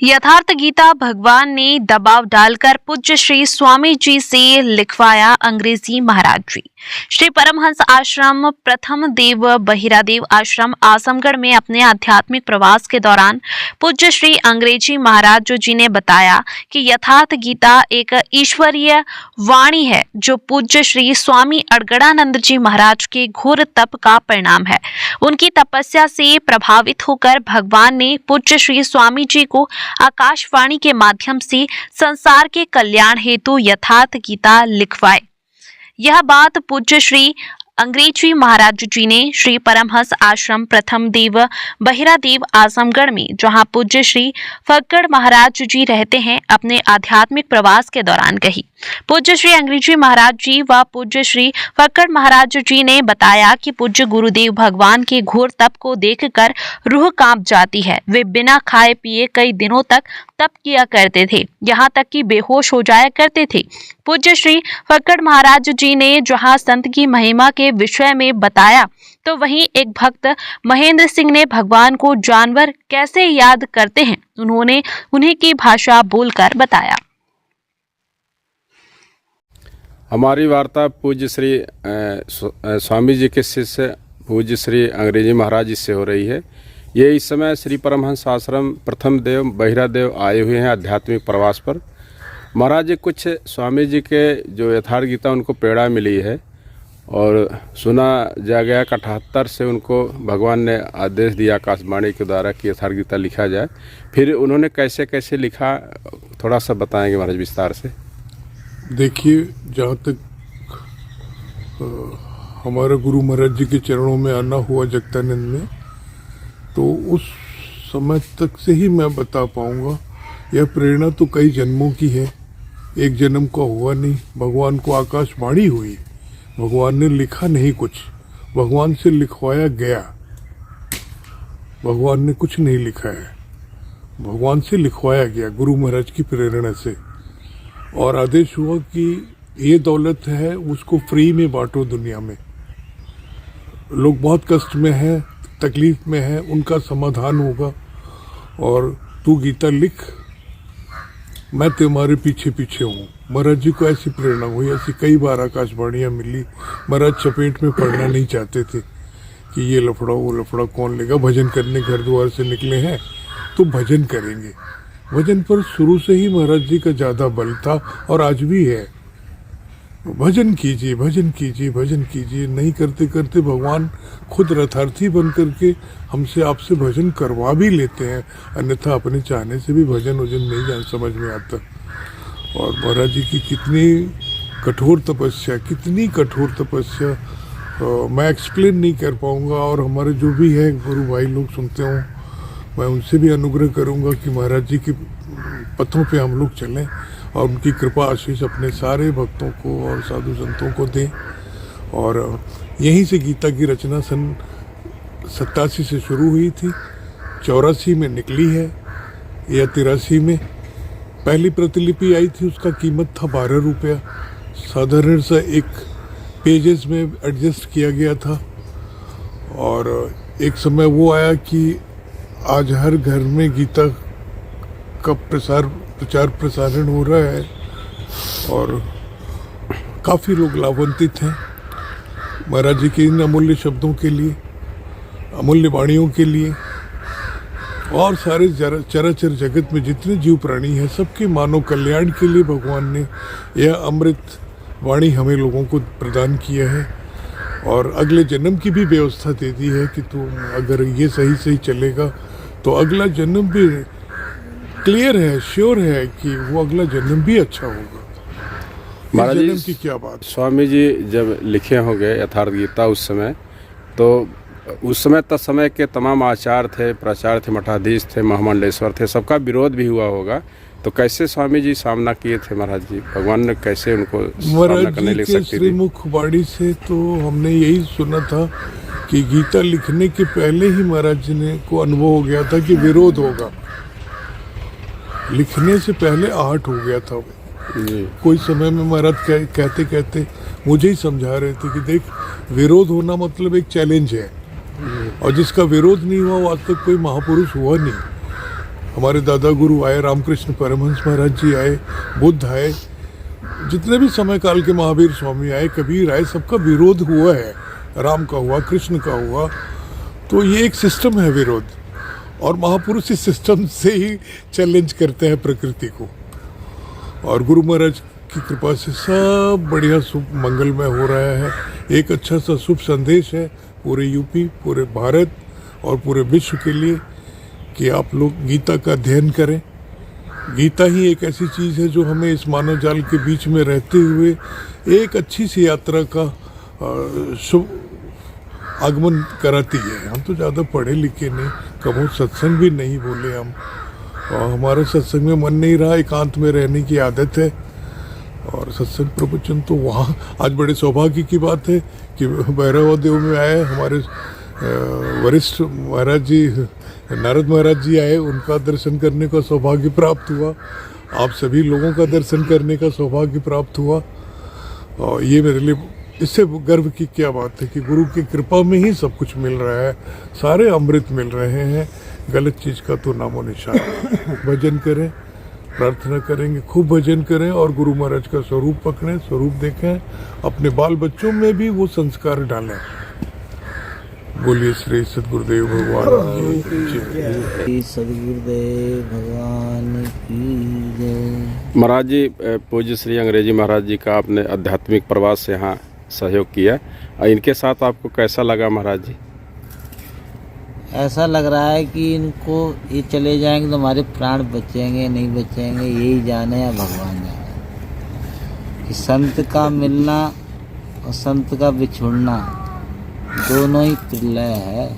यथार्थ गीता भगवान ने दबाव डालकर पूज्य श्री स्वामी जी से लिखवाया अंग्रेजी महाराज जी। श्री परमहंस आश्रम प्रथम देव बहिरादेव आश्रम आजमगढ़ में अपने आध्यात्मिक प्रवास के दौरान पूज्य श्री अंग्रेजी महाराज जी ने बताया कि यथार्थ गीता एक ईश्वरीय वाणी है जो पूज्य श्री स्वामी अड़गड़ानंद जी महाराज के घोर तप का परिणाम है। उनकी तपस्या से प्रभावित होकर भगवान ने पूज्य श्री स्वामी जी को आकाशवाणी के माध्यम से संसार के कल्याण हेतु यथार्थ गीता लिखवाए। यह बात पूज्य श्री अंग्रेजी महाराज जी ने श्री परमहंस आश्रम प्रथम देव बहिरादेव आजमगढ़ में, जहां पूज्य श्री फक्कड़ महाराज जी रहते हैं, अपने आध्यात्मिक प्रवास के दौरान कही। पूज्य श्री अंग्रेजी महाराज जी व पूज्य श्री फक्कड़ महाराज जी ने बताया कि पूज्य गुरुदेव भगवान के घोर तप को देखकर रूह कांप जाती है। वे बिना खाए पिए कई दिनों तक तप किया करते थे, यहाँ तक कि बेहोश हो जाया करते थे। पूज्य श्री फक्कड़ महाराज जी ने जहाँ संत की महिमा के विषय में बताया, तो वहीं एक भक्त महेंद्र सिंह ने भगवान को जानवर कैसे याद करते हैं, उन्होंने उन्हीं की भाषा बोलकर बताया। हमारी वार्ता पूज्य श्री स्वामी जी के शिष्य पूज्य श्री अंग्रेजी महाराज जी से हो रही है। ये इस समय श्री परमहंस आश्रम प्रथम देव बहिरादेव आए हुए हैं आध्यात्मिक प्रवास पर। महाराज जी कुछ स्वामी जी के जो यथार्थ गीता उनको प्रेरणा मिली है और सुना जा गया 78 से उनको भगवान ने आदेश दिया आकाशवाणी के द्वारा कि यथार्थ गीता लिखा जाए। फिर उन्होंने कैसे कैसे लिखा, थोड़ा सा बताएंगे महाराज विस्तार से। देखिए, जहाँ तक हमारे गुरु महाराज जी के चरणों में आना हुआ जगतानंद में, तो उस समय तक से ही मैं बता पाऊंगा। यह प्रेरणा तो कई जन्मों की है, एक जन्म का हुआ नहीं। भगवान को आकाशवाणी हुई, भगवान ने लिखा नहीं कुछ, भगवान से लिखवाया गया। भगवान ने कुछ नहीं लिखा है, भगवान से लिखवाया गया गुरु महाराज की प्रेरणा से। और आदेश हुआ कि ये दौलत है उसको फ्री में बांटो दुनिया में। लोग बहुत कष्ट में हैं, तकलीफ में हैं, उनका समाधान होगा। और तू गीता लिख, मैं तुम्हारे पीछे पीछे हूँ। महाराज जी को ऐसी प्रेरणा हुई, ऐसी कई बार आकाशवाणियाँ मिली। महाराज चपेट में पड़ना नहीं चाहते थे कि ये लफड़ा वो लफड़ा कौन लेगा, भजन करने घर द्वार से निकले हैं तो भजन करेंगे। भजन पर शुरू से ही महाराज जी का ज़्यादा बल था और आज भी है। भजन कीजिए, भजन कीजिए, भजन कीजिए। नहीं करते करते भगवान खुद रथार्थी बन करके हमसे आपसे भजन करवा भी लेते हैं, अन्यथा अपने चाहने से भी भजन वजन नहीं समझ में आता। और महाराज जी की कितनी कठोर तपस्या, कितनी कठोर तपस्या मैं एक्सप्लेन नहीं कर पाऊँगा। और हमारे जो भी है गुरु भाई लोग सुनते हों, मैं उनसे भी अनुग्रह करूँगा कि महाराज जी के पथों पे हम लोग चलें और उनकी कृपा आशीष अपने सारे भक्तों को और साधु संतों को दें। और यहीं से गीता की रचना सन 87 से शुरू हुई थी, 84 में निकली है या 83 में। पहली प्रतिलिपि आई थी, उसका कीमत था 12 रुपया। साधारण सा एक पेजेस में एडजस्ट किया गया था। और एक समय वो आया कि आज हर घर में गीता का प्रचार प्रसारण हो रहा है और काफ़ी लोग लाभान्वित हैं महाराज जी के इन अमूल्य शब्दों के लिए, अमूल्य वाणियों के लिए। और सारे चराचर जगत में जितने जीव प्राणी हैं, सबके मानव कल्याण के लिए भगवान ने यह अमृत वाणी हमें लोगों को प्रदान किया है। और अगले जन्म की भी व्यवस्था दे दी है कि तुम अगर ये सही सही चलेगा तो अगला जन्म भी क्लियर है, श्योर है कि वो अगला जन्म भी अच्छा होगा। महाराज जन्म की क्या बात। स्वामी जी जब लिखे होंगे यथार्थ गीता उस समय, तो उस समय तत्समय के तमाम आचार्य थे, प्राचार्य थे, मठाधीश थे, महामंडलेश्वर थे, सबका विरोध भी हुआ होगा। तो कैसे स्वामी जी सामना किए थे महाराज जी? भगवान ने कैसे उनको महाराज जी के श्रीमुख वाणी से तो हमने यही सुना था कि गीता लिखने के पहले ही महाराज जी ने को अनुभव हो गया था कि विरोध होगा। लिखने से पहले आहट हो गया था जी। कोई समय में महाराज कहते कहते मुझे ही समझा रहे थे कि देख, विरोध होना मतलब एक चैलेंज है और जिसका विरोध नहीं हुआ वो आज तक कोई महापुरुष हुआ नहीं। हमारे दादा गुरु आए, रामकृष्ण परमहंस महाराज जी आए, बुद्ध आए, जितने भी समय काल के महावीर स्वामी आए, कबीर आए, सबका विरोध हुआ है। राम का हुआ, कृष्ण का हुआ। तो ये एक सिस्टम है विरोध, और महापुरुष इस सिस्टम से ही चैलेंज करते हैं प्रकृति को। और गुरु महाराज की कृपा से सब बढ़िया शुभ मंगलमय हो रहा है। एक अच्छा सा शुभ संदेश है पूरे यूपी, पूरे भारत और पूरे विश्व के लिए कि आप लोग गीता का अध्ययन करें। गीता ही एक ऐसी चीज़ है जो हमें इस मानव जाल के बीच में रहते हुए एक अच्छी सी यात्रा का शुभ आगमन कराती है। हम तो ज़्यादा पढ़े लिखे नहीं, कभी सत्संग भी नहीं बोले हम, और हमारा सत्संग में मन नहीं रहा, एकांत में रहने की आदत है। और सत्संग प्रवचन तो वहाँ आज बड़े सौभाग्य की बात है कि भैरव देव में आए हमारे वरिष्ठ महाराज जी, नारद महाराज जी आए, उनका दर्शन करने का सौभाग्य प्राप्त हुआ। आप सभी लोगों का दर्शन करने का सौभाग्य प्राप्त हुआ। और ये मेरे लिए इससे गर्व की क्या बात है कि गुरु की कृपा में ही सब कुछ मिल रहा है, सारे अमृत मिल रहे हैं, गलत चीज़ का तो नामो निशान। भजन करें, प्रार्थना करेंगे, खूब भजन करें और गुरु महाराज का स्वरूप पकड़ें, स्वरूप देखें, अपने बाल बच्चों में भी वो संस्कार डालें। बोलिए श्री सदगुरुदेव भगवान की सदगुरुदेव भगवान की जय। महाराज जी, पूज्य श्री अंग्रेजी महाराज जी का आपने आध्यात्मिक प्रवास से यहाँ सहयोग किया, इनके साथ आपको कैसा लगा महाराज जी? ऐसा लग रहा है कि इनको ये चले जाएंगे तो हमारे प्राण बचेंगे नहीं बचेंगे, यही जाने या भगवान जाने। कि संत का मिलना और संत का बिछुड़ना दोनों ही प्रलय है।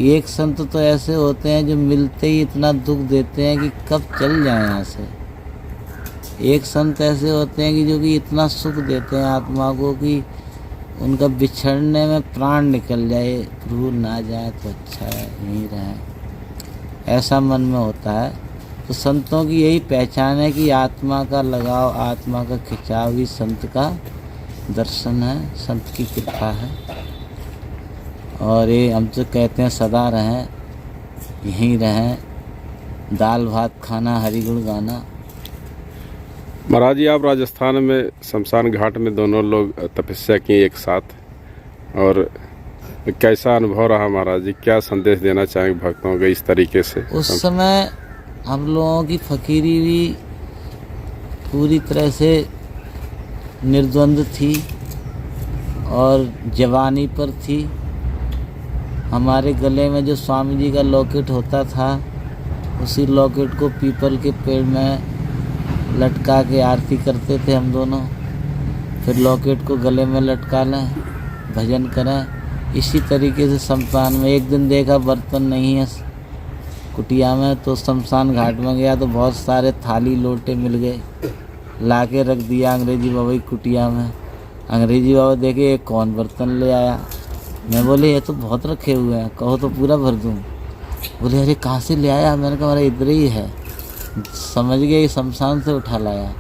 एक संत तो ऐसे होते हैं जो मिलते ही इतना दुख देते हैं कि कब चल जाए यहाँ से। एक संत ऐसे होते हैं कि जो कि इतना सुख देते हैं आत्मा को कि उनका बिछड़ने में प्राण निकल जाए, प्रभु ना जाए तो अच्छा है, यहीं रहे, ऐसा मन में होता है। तो संतों की यही पहचान है कि आत्मा का लगाव, आत्मा का खिंचाव ही संत का दर्शन है, संत की कृपा है। और ये हम तो कहते हैं सदा रहें, यहीं रहें, दाल भात खाना, हरि गुण गाना। महाराज जी, आप राजस्थान में शमशान घाट में दोनों लोग तपस्या की एक साथ, और कैसा अनुभव रहा महाराज जी? क्या संदेश देना चाहेंगे भक्तों को इस तरीके से? उस समय हम लोगों की फकीरी भी पूरी तरह से निर्द्वंद थी और जवानी पर थी। हमारे गले में जो स्वामी जी का लॉकेट होता था, उसी लॉकेट को पीपल के पेड़ में लटका के आरती करते थे हम दोनों। फिर लॉकेट को गले में लटका लें, भजन करें। इसी तरीके से शमशान में एक दिन देखा बर्तन नहीं है कुटिया में, तो शमशान घाट में गया तो बहुत सारे थाली लोटे मिल गए, ला के रख दिया अंग्रेजी बाबा की कुटिया में। अंग्रेजी बाबा देखे ये कौन बर्तन ले आया। मैं बोले ये तो बहुत रखे हुए हैं, कहो तो पूरा भर दूँ। बोले अरे कहाँ से ले आया? मैंने कहा हमारा इधर ही है। समझ गए शमशान से उठा लाया।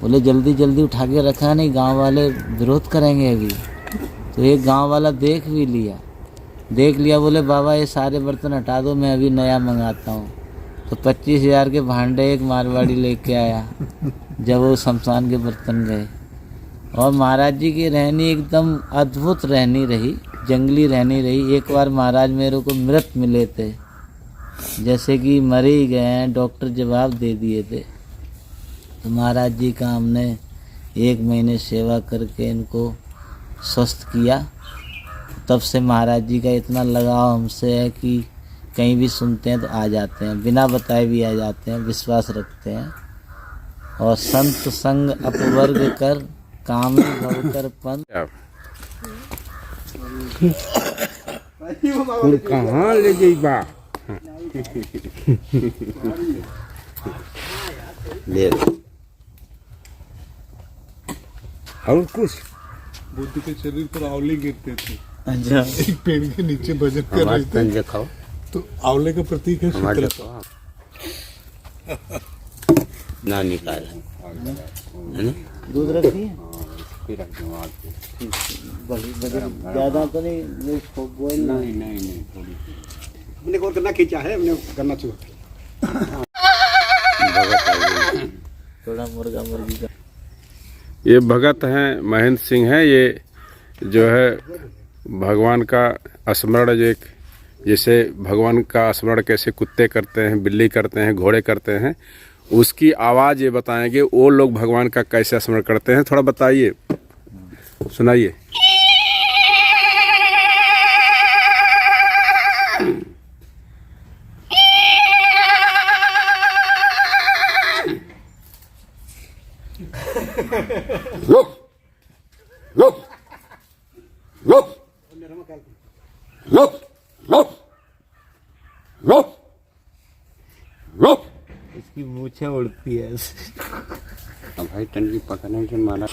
बोले जल्दी जल्दी उठा के रखा, नहीं गांव वाले विरोध करेंगे अभी। तो एक गांव वाला देख लिया, बोले बाबा ये सारे बर्तन हटा दो, मैं अभी नया मंगाता हूँ। तो 25,000 के भांडे एक मारवाड़ी लेके आया जब वो शमशान के बर्तन गए। और महाराज जी की रहनी एकदम अद्भुत रहनी रही, जंगली रहनी रही। एक बार महाराज मेरे को मृत मिले थे, जैसे कि मरे ही गए हैं, डॉक्टर जवाब दे दिए थे। तो महाराज जी का हमने 1 महीने सेवा करके इनको स्वस्थ किया। तब से महाराज जी का इतना लगाव हमसे है कि कहीं भी सुनते हैं तो आ जाते हैं, बिना बताए भी आ जाते हैं, विश्वास रखते हैं। और संत संग अपवर्ग कर, काम भव कर पंथ। कहाँ ले जाइबा? ले और कुछ बुद्ध के शरीर पर आंवले गिरते थे। अच्छा, एक पेड़ के नीचे भजन कर रहे थे, दिखाओ तो आंवले का प्रतीक है शीतलता। ना निकाल है ना? दूध रखिए, ज़्यादा तो नहीं, बॉइल नहीं थोड़ी हमने गौर करना खींचा है, हमने करना चाहिए। थोड़ा मुर्गा मुर्गी का ये भगत हैं महेंद्र सिंह हैं। ये जो है भगवान का स्मरण, जो एक जैसे भगवान का स्मरण कैसे कुत्ते करते हैं, बिल्ली करते हैं, घोड़े करते हैं, उसकी आवाज़ ये बताएंगे वो लोग भगवान का कैसे स्मरण करते हैं। थोड़ा बताइए, सुनाइए। इसकी मूछें उड़ती है। अब भाई टंकी पकड़ने से मारा।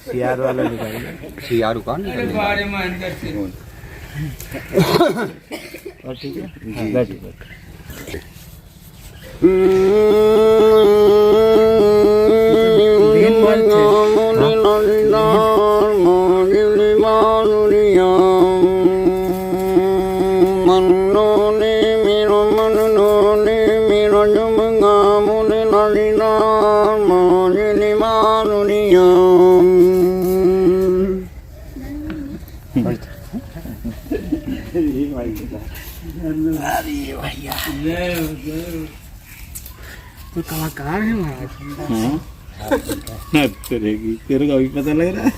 सियार वाला निकाल सियारू कौन है? और ठीक है, बैठ। तो कलाकार है महाराज। तेरे को अभी पता लग रहा है।